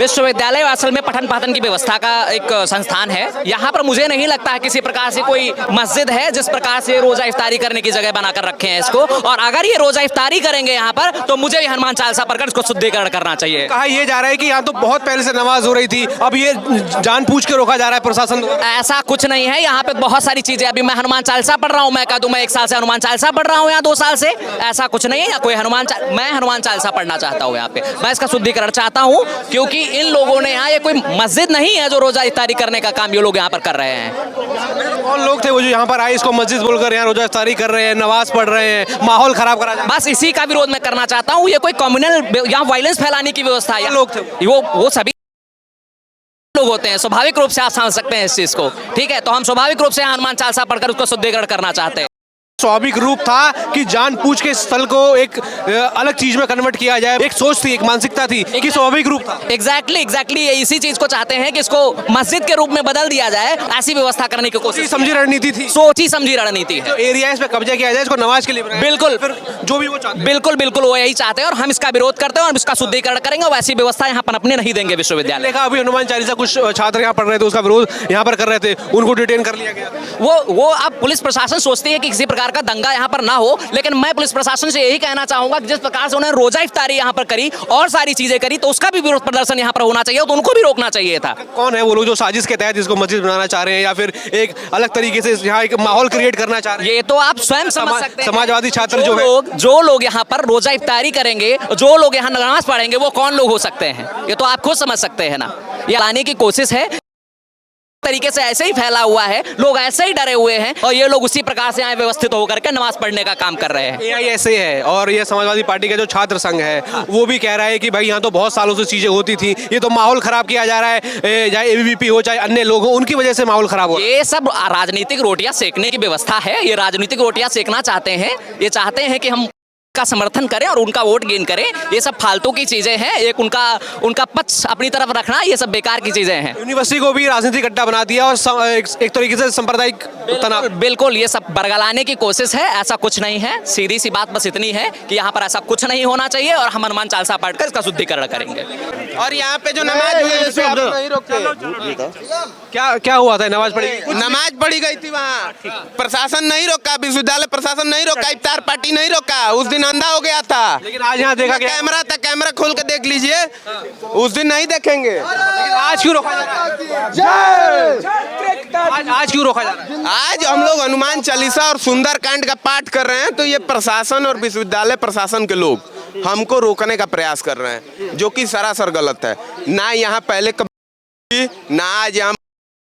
विश्वविद्यालय असल में पठन पाठन की व्यवस्था का एक संस्थान है। यहाँ पर मुझे नहीं लगता है किसी प्रकार से कोई मस्जिद है जिस प्रकार से रोजा इफ्तारी करने की जगह बनाकर रखे हैं इसको। और अगर ये रोजा इफ्तारी करेंगे यहाँ पर तो मुझे भी हनुमान चालीसा पढ़कर इसको शुद्धिकरण करना चाहिए। कहा यह जा रहा है कि यहाँ तो बहुत पहले से नमाज हो रही थी, अब ये जानबूझ के रोका जा रहा है प्रशासन। ऐसा कुछ नहीं है, यहाँ पे बहुत सारी चीजें। अभी मैं हनुमान चालीसा पढ़ रहा हूँ, मैं कह दूं मैं 1 साल से हनुमान चालीसा पढ़ रहा हूँ यहाँ 2 साल से, ऐसा कुछ नहीं है। या कोई मैं हनुमान चालीसा पढ़ना चाहता हूँ यहाँ पे, मैं इसका शुद्धिकरण चाहता हूँ क्योंकि इन लोगों ने यहाँ, ये कोई मस्जिद नहीं है जो रोजा इफ्तारी करने का काम ये लोग यहाँ पर कर रहे हैं। कौन लोग थे वो जो यहाँ पर आए इसको मस्जिद बोलकर यहाँ रोजा इफ्तारी कर रहे हैं, नमाज पढ़ रहे हैं, माहौल खराब करा जा रहा है? बस इसी का विरोध मैं करना चाहता हूँ। ये कोई कम्युनल यहाँ वायलेंस फैलाने की व्यवस्था है। लोग थे वो सभी लोग होते हैं, स्वाभाविक रूप से आप समझ सकते हैं इस चीज को। ठीक है, तो हम स्वाभाविक रूप से हनुमान चालीसा पढ़कर उसको शुद्धिकरण करना चाहते हैं। स्वाभाविक रूप था कि जानबूझ के इस स्थल को एक अलग चीज में कन्वर्ट किया जाए, एक सोच थी, एक मानसिकता थी कि स्वाभाविक रूप था। एग्जैक्टली ये इसी चीज को चाहते हैं कि इसको मस्जिद के रूप में बदल दिया जाए, ऐसी व्यवस्था करने की कोशिश। समझी रणनीति थी, सोची समझी रणनीति है। एरिया पे कब्जा किया जाए, इसको नमाज के लिए बिल्कुल, फिर जो भी वो चाहते, बिल्कुल वो यही चाहते हैं और हम इसका विरोध करते हैं और इसका शुद्धिकरण करेंगे। और ऐसी व्यवस्था यहाँ पर अपने नहीं देंगे विश्वविद्यालय। देखा अभी हनुमान चालीसा कुछ छात्र यहाँ पढ़ रहे थे, उसका विरोध यहाँ पर कर रहे थे, उनको डिटेन कर लिया गया। वो अब पुलिस प्रशासन सोचती है कि किसी प्रकार का दंगा यहाँ पर ना हो, लेकिन मैं पुलिस प्रशासन से यही कहना चाहूंगा कि जिस प्रकार से उन्होंने रोजा इफ्तारी यहाँ पर करी और सारी चीजें करी, तो उसका भी विरोध प्रदर्शन यहाँ पर होना चाहिए, तो उनको भी रोकना चाहिए था। कौन है वो लोग जो साजिश के तहत इसको मस्जिद बनाना चाह रहे हैं या फिर एक अलग तरीके से यहाँ एक माहौल क्रिएट करना चाह रहे हैं? ये तो आप स्वयं समझ सकते हैं। समाजवादी छात्र जो लोग यहाँ पर रोजा इफ्तारी करेंगे, जो लोग यहाँ नमाज पढ़ेंगे, वो कौन लोग हो सकते हैं? ये तो आप खुद समझ सकते हैं ना। ये लाने की कोशिश है, तरीके से ऐसे ही फैला हुआ है, लोग ऐसे ही डरे हुए हैं और ये लोग उसी प्रकार से यहाँ व्यवस्थित होकर के नमाज पढ़ने का काम कर रहे हैं। AISA है और ये समाजवादी पार्टी का जो छात्र संघ है वो भी कह रहा है कि भाई यहाँ तो बहुत सालों से चीजें होती थी, ये तो माहौल खराब किया जा रहा है, चाहे ABVP हो चाहे अन्य लोग हो, उनकी वजह से माहौल खराब हो। ये सब राजनीतिक रोटियां सेकने की व्यवस्था है। ये राजनीतिक रोटियां सेकना चाहते हैं, ये चाहते हैं कि हम का समर्थन करें और उनका वोट गेन करें। ये सब फालतू की चीजें हैं, एक उनका पक्ष अपनी तरफ रखना, ये सब बेकार की चीजें हैं। यूनिवर्सिटी को भी राजनीतिक अड्डा बना दिया और एक तरीके से सांप्रदायिक तनाव। बिल्कुल ये सब बरगलाने की कोशिश है, ऐसा कुछ नहीं है। सीधी सी बात बस इतनी है कि यहाँ पर ऐसा कुछ नहीं होना चाहिए और हम हनुमान चालीसा पढ़कर इसका शुद्धिकरण करेंगे। और यहाँ पे जो नमाज हुई है आप नहीं रोकते। क्या हुआ था? नमाज पढ़ी, नमाज पढ़ी गई थी वहाँ, प्रशासन नहीं रोका, विश्वविद्यालय प्रशासन नहीं रोका, इफ्तार पार्टी नहीं रोका। उस दिन अंधा हो गया था, लेकिन आज यहाँ देखा गया कैमरा था, कैमरा खोल के देख लीजिए, उस दिन नहीं देखेंगे। आज क्यों रोका जा रहा है? आज क्यों रोका जा रहा है? आज हम लोग हनुमान चालीसा और सुंदर कांड का पाठ कर रहे हैं, तो ये प्रशासन और विश्वविद्यालय प्रशासन के लोग हमको रोकने का प्रयास कर रहे हैं, जो कि सरासर गलत है। ना यहाँ पहले कभी, ना आज यहाँ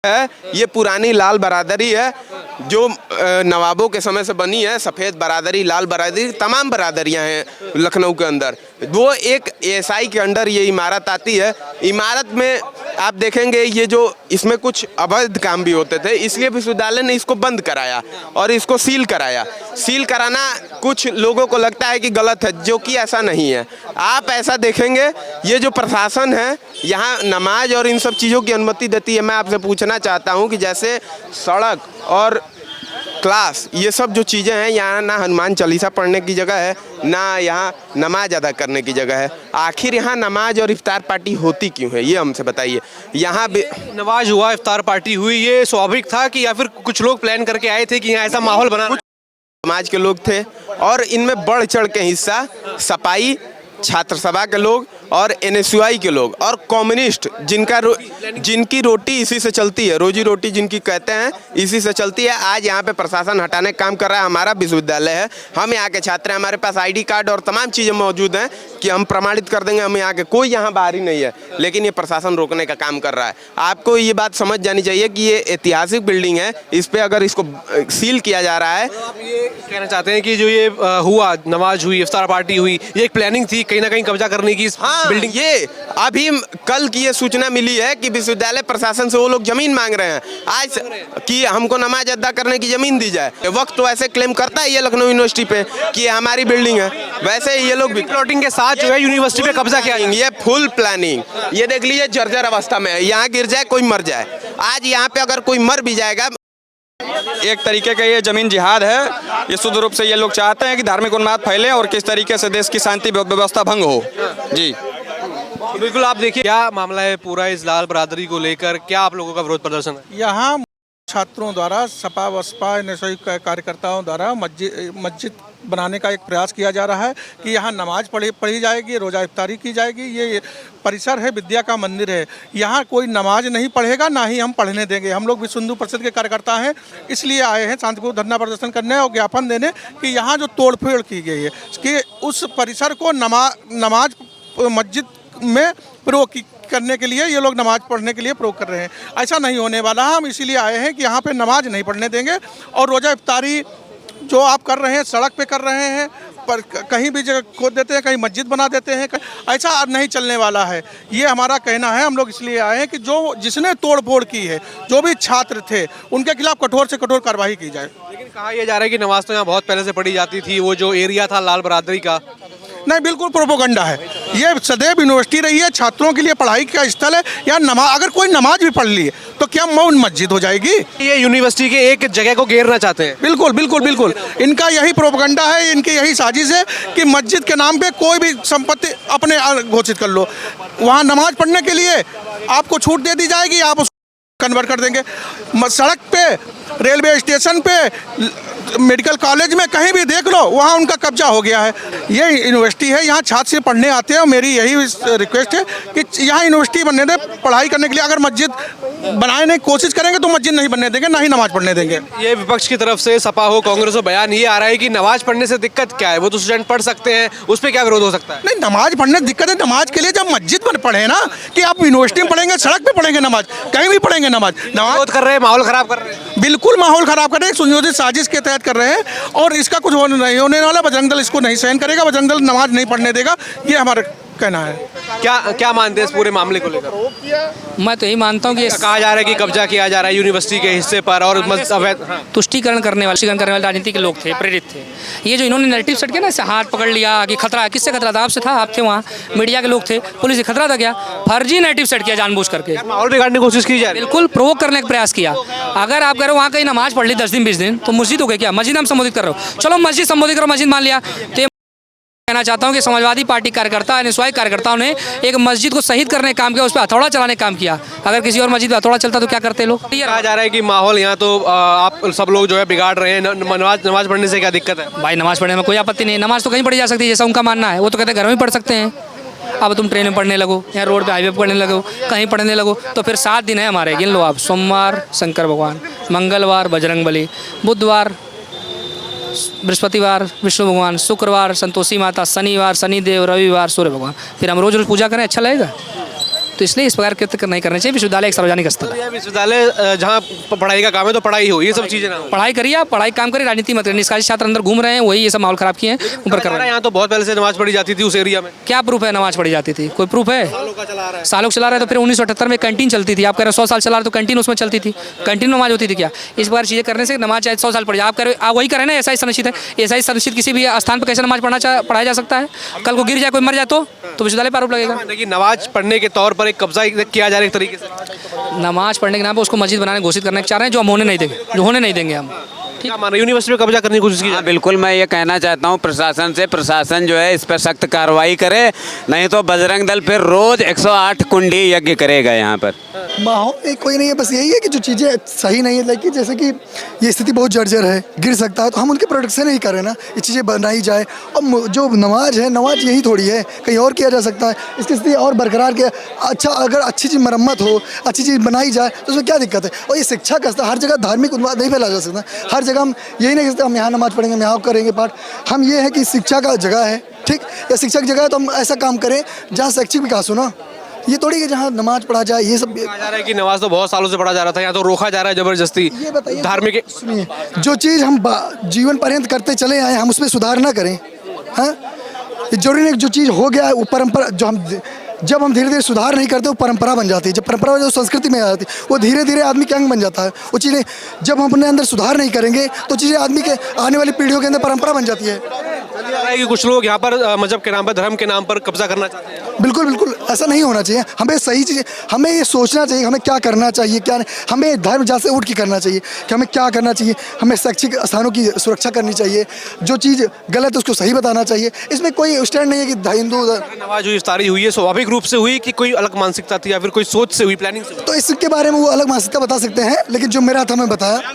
है, ये पुरानी लाल बरादरी है जो नवाबों के समय से बनी है। सफ़ेद बरादरी, लाल बरादरी, तमाम बरादरियां हैं लखनऊ के अंदर। वो एक SI के अंडर ये इमारत आती है। इमारत में आप देखेंगे ये जो इसमें कुछ अवैध काम भी होते थे, इसलिए विश्वविद्यालय ने इसको बंद कराया और इसको सील कराया। सील कराना कुछ लोगों को लगता है कि गलत है, जो कि ऐसा नहीं है। आप ऐसा देखेंगे, ये जो प्रशासन है यहाँ नमाज और इन सब चीज़ों की अनुमति देती है। मैं आपसे पूछना चाहता हूँ कि जैसे सड़क और क्लास, ये सब जो चीज़ें हैं, यहाँ ना हनुमान चालीसा पढ़ने की जगह है, ना यहाँ नमाज अदा करने की जगह है। आखिर यहाँ नमाज और इफ्तार पार्टी होती क्यों है, ये हमसे बताइए। यहाँ नमाज हुआ, इफ्तार पार्टी हुई, ये स्वाभाविक था कि या फिर कुछ लोग प्लान करके आए थे कि यहाँ ऐसा माहौल बना? समाज के लोग थे और इनमें बढ़ चढ़ के हिस्सा सपाई छात्र सभा के लोग और NSUI के लोग और कम्युनिस्ट, जिनकी रोटी इसी से चलती है, रोजी रोटी जिनकी कहते हैं इसी से चलती है। आज यहाँ पे प्रशासन हटाने का काम कर रहा है। हमारा विश्वविद्यालय है, हम यहाँ के छात्र हैं, हमारे पास ID कार्ड और तमाम चीज़ें मौजूद हैं कि हम प्रमाणित कर देंगे हम यहाँ के, कोई यहाँ बाहरी नहीं है, लेकिन ये प्रशासन रोकने का काम कर रहा है। आपको ये बात समझ जानी चाहिए कि ये ऐतिहासिक बिल्डिंग है, इस पर अगर इसको सील किया जा रहा है। आप ये कहना चाहते हैं कि जो ये हुआ, नमाज हुई, इफ्तार पार्टी हुई, ये एक प्लानिंग थी कहीं ना कहीं कब्जा करने की? बिल्डिंग ये अभी कल की ये सूचना मिली है कि विश्वविद्यालय प्रशासन से वो लोग जमीन मांग रहे हैं आज कि हमको नमाज अदा करने की जमीन दी जाए। वक्त तो ऐसे क्लेम करता है ये लखनऊ यूनिवर्सिटी पे कि ये हमारी बिल्डिंग है, वैसे ही ये लोग भी प्लॉटिंग के साथ जो है यूनिवर्सिटी पे कब्जा किया। ये फुल प्लानिंग, ये देख लीजिए जर्जर अवस्था में है, यहाँ गिर जाए कोई मर जाए। आज यहाँ पे अगर कोई मर भी जाएगा, एक तरीके का ये जमीन जिहाद है। ये शुद्ध रूप से ये लोग चाहते हैं कि धार्मिक उन्माद फैले और किस तरीके से देश की शांति व्यवस्था भंग हो। जी बिल्कुल, आप देखिए क्या मामला है पूरा इस लाल बरादरी को लेकर, क्या आप लोगों का विरोध प्रदर्शन है? यहाँ छात्रों द्वारा सपा बसपा नशे कार्यकर्ताओं द्वारा मस्जिद बनाने का एक प्रयास किया जा रहा है कि यहाँ नमाज पढ़ी जाएगी, रोज़ा इफ्तारी की जाएगी। ये परिसर है, विद्या का मंदिर है, यहाँ कोई नमाज नहीं पढ़ेगा, ना ही हम पढ़ने देंगे। हम लोग विश्व हिंदू परिषद के कार्यकर्ता हैं, इसलिए आए हैं शांतिपूर्ण धरना प्रदर्शन करने और ज्ञापन देने कि यहाँ जो तोड़फोड़ की गई है कि उस परिसर को नमाज मस्जिद में प्रयोग करने के लिए ये लोग नमाज पढ़ने के लिए प्रयोग कर रहे हैं। ऐसा नहीं होने वाला। हम इसीलिए आए हैं कि यहाँ पे नमाज नहीं पढ़ने देंगे और रोज़ा इफ्तारी जो आप कर रहे हैं सड़क पे कर रहे हैं, पर कहीं भी जगह खोद देते हैं, कहीं मस्जिद बना देते हैं, ऐसा नहीं चलने वाला है। ये हमारा कहना है। हम लोग इसलिए आए हैं कि जिसने तोड़-फोड़ की है, जो भी छात्र थे, उनके खिलाफ कठोर से कठोर कार्रवाई की जाए। लेकिन कहा यह जा रहा है कि नमाज तो यहाँ बहुत पहले से पढ़ी जाती थी, वो जो एरिया था लाल बरादरी का। नहीं, बिल्कुल प्रोपोगंडा है। ये सदैव यूनिवर्सिटी रही है, छात्रों के लिए पढ़ाई का स्थल है। या अगर कोई नमाज भी पढ़ ली तो क्या मौन मस्जिद हो जाएगी? ये यूनिवर्सिटी के एक जगह को घेरना चाहते हैं। बिल्कुल बिल्कुल बिल्कुल, इनका यही प्रोपोगंडा है, इनकी यही साजिश है कि मस्जिद के नाम पे कोई भी संपत्ति अपने घोषित कर लो। वहाँ नमाज पढ़ने के लिए आपको छूट दे दी जाएगी, आप उसको कन्वर्ट कर देंगे। सड़क पे, रेलवे स्टेशन पे, मेडिकल कॉलेज में कहीं भी देख लो, वहाँ उनका कब्जा हो गया है। ये यूनिवर्सिटी है, यहाँ छात्र से पढ़ने आते हैं और मेरी यही रिक्वेस्ट है कि यहाँ यूनिवर्सिटी बनने दें पढ़ाई करने के लिए। अगर मस्जिद बनाने की कोशिश करेंगे तो मस्जिद नहीं बनने देंगे, ना ही नमाज पढ़ने देंगे। ये विपक्ष की तरफ से सपा हो कांग्रेस हो बयान ये आ रहा है कि नमाज पढ़ने से दिक्कत क्या है, वो तो स्टूडेंट पढ़ सकते हैं, उस पर क्या विरोध हो सकता है? नहीं, नमाज पढ़ने दिक्कत है। नमाज के लिए जब मस्जिद में पढ़े ना, कि आप यूनिवर्सिटी में पढ़ेंगे, सड़क पे पढ़ेंगे नमाज, कहीं भी पढ़ेंगे नमाज विरोध कर रहे हैं, माहौल खराब कर रहे हैं। बिल्कुल माहौल खराब कर रहे हैं, सुनियोजित साजिश के तहत कर रहे हैं और इसका कुछ नहीं होने वाला। बजरंग दल इसको नहीं सहन करेगा, बजरंग दल नमाज नहीं पढ़ने देगा, ये हमारा कहना है। क्या मानते हैं इस पूरे मामले को लेकर? मैं तो यही मानता हूँ कि कहा जा रहा है कि कब्जा किया जा रहा है यूनिवर्सिटी के हिस्से पर और तुष्टीकरण करने वाले राजनीति के लोग थे, प्रेरित थे। ये जो इन्होंने नैरेटिव सेट किया ना, ऐसे हाथ पकड़ लिया कि खतरा है। किससे खतरा था? आपसे था, आप थे वहाँ, मीडिया के लोग थे, पुलिस से खतरा था क्या? फर्जी नैरेटिव सेट किया जानबूझ करके, माहौल बिगाड़ने की कोशिश की जा रही है। बिल्कुल प्रोवोक करने का प्रयास किया। अगर आप कह रहे हो वहाँ कहीं नमाज पढ़ ली 10 दिन 20 दिन, तो मस्जिद हो गई क्या? मस्जिद हम संबोधित कर रहे हो, चलो मस्जिद संबोधित करो, मस्जिद मान लिया। तो कहना चाहता हूं कि समाजवादी पार्टी कार्यकर्ता एनएसवाई कार्यकर्ताओं ने एक मस्जिद को शहीद करने का काम किया, उस पर हथौड़ा चलाने का काम किया। अगर किसी और मस्जिद पर हथौड़ा चलता तो क्या करते लोग? कहा जा रहा है कि माहौल यहाँ तो आप सब लोग जो है बिगाड़ रहे हैं। नमाज पढ़ने से क्या दिक्कत है? भाई नमाज पढ़ने में कोई आपत्ति नहीं, नमाज तो कहीं पढ़ी जा सकती है, जैसा उनका मानना है। वो तो कहते हैं घर में पढ़ सकते हैं। अब तुम ट्रेन में पढ़ने लगो, या रोड पे हाईवे पे पढ़ने लगो, कहीं पढ़ने लगो, तो फिर 7 दिन है हमारे, गिन लो आप। सोमवार शंकर भगवान, मंगलवार बजरंगबली, बुधवार बृहस्पतिवार विष्णु भगवान, शुक्रवार संतोषी माता, शनिवार शनिदेव, रविवार सूर्य भगवान। फिर हम रोज रोज पूजा करें, अच्छा लगेगा? तो इसलिए इस प्रकार कृत्य नहीं करने चाहिए। विश्वविद्यालय एक सार्वजनिक स्थल है। विश्वविद्यालय जहाँ पढ़ाई का काम है तो पढ़ाई हो, ये सब चीजें ना। पढ़ाई करिए, आप पढ़ाई काम करिए, राजनीति मत करिए। निष्कासित छात्र अंदर घूम रहे हैं, वही ये सब माहौल खराब किए हैं, ऊपर कर रहे हैं। यहाँ तो बहुत पहले से नमाज पढ़ी जाती थी उस एरिया में। क्या प्रूफ है नमाज पढ़ी जाती थी? कोई प्रूफ है? सालों चला रहे। तो फिर 1978 में कैंटीन चलती थी। आप कह रहे 100 साल चला रहे तो कैंटीन उसमें चलती थी, कैंटीन में नमाज होती थी क्या? इस बार चीज़ें करने से नमाज चाहे 100 साल पढ़ी, आप कह रहे आप वही करें ना। ऐसा ही सुनिश्चित है, ऐसा ही सुनिश्चित किसी भी स्थान पर कैसे नमाज पढ़ाया जा सकता है? कल को गिर जाए, कोई मर जाए तो विश्वविद्यालय पर आरोप लगेगा। लेकिन नमाज पढ़ने के तौर पर एक कब्जा किया जा रहा है एक तरीके से। नमाज पढ़ने के नाम पर उसको मस्जिद बनाने घोषित करने चाह रहे हैं, जो हम होने नहीं देंगे, जो होने नहीं देंगे हम। क्या मान रहे यूनिवर्सिटी में कब्जा करने की कोशिश की? हाँ बिल्कुल, मैं ये कहना चाहता हूँ प्रशासन से, प्रशासन जो है इस पर सख्त कार्रवाई करे, नहीं तो बजरंग दल फिर रोज 108 कुंडी यज्ञ करेगा यहाँ पर। माहौल कोई नहीं है, बस यही है कि जो चीज़ें सही नहीं है, लेकिन जैसे कि ये स्थिति बहुत जर्जर है, गिर सकता है, तो हम उनके प्रोटेक्शन नहीं कर रहे ना। ये चीज़ें बनाई जाए, और जो नमाज है, नमाज यही थोड़ी है, कहीं और किया जा सकता है। इसकी स्थिति और बरकरार किया अच्छा, अगर अच्छी चीज़ मरम्मत हो, अच्छी चीज़ बनाई जाए तो उसमें क्या दिक्कत है? और ये शिक्षा का हर जगह धार्मिक उन्माद नहीं फैला जा सकता। हर जगह हम यही नहीं कहते हम यहाँ नमाज पढ़ेंगे, हम यहाँ करेंगे पाठ। हम ये है कि शिक्षा का जगह है, ठीक, या शिक्षा की जगह है तो हम ऐसा काम करें जहाँ शैक्षिक विकास हो ना। ये थोड़ी कि जहाँ नमाज पढ़ा जाए, ये सब कहा जा रहा है कि नमाज तो बहुत सालों से पढ़ा जा रहा था, यहाँ तो रोका जा रहा है जबरदस्ती। ये बताइए, धार्मिक सुनिए, जो चीज़ हम जीवन पर्यंत करते चले आए, हम उसमें सुधार ना करें। हाँ, जरूरी नहीं जो चीज़ हो गया है वो परंपरा, जब हम धीरे धीरे सुधार नहीं करते वो परंपरा बन जाती है। जब परंपरा जो संस्कृति में आ जाती है वो धीरे धीरे आदमी के अंग बन जाता है। वो चीज़ें जब हम अपने अंदर सुधार नहीं करेंगे तो चीज़ें आदमी के आने वाली पीढ़ियों के अंदर परंपरा बन जाती है। कि कुछ लोग यहाँ पर मजहब के नाम पर, धर्म के नाम पर कब्जा करना चाहते हैं। बिल्कुल बिल्कुल ऐसा नहीं होना चाहिए। हमें सही चीज़, हमें ये सोचना चाहिए हमें क्या करना चाहिए क्या नहीं। हमें धर्म जैसे उठ के करना चाहिए कि हमें क्या करना चाहिए। हमें शैक्षिक स्थानों की सुरक्षा करनी चाहिए, जो चीज़ गलत है उसको सही बताना चाहिए। इसमें कोई स्टैंड नहीं है कि हिंदू नमाज जो इफ्तारी हुई है स्वाभाविक रूप से हुई कि कोई अलग मानसिकता थी या फिर कोई सोच से हुई, प्लानिंग से हुई? तो इसके बारे में वो अलग मानसिकता बता सकते हैं, लेकिन जो मेरा था मैं बताया।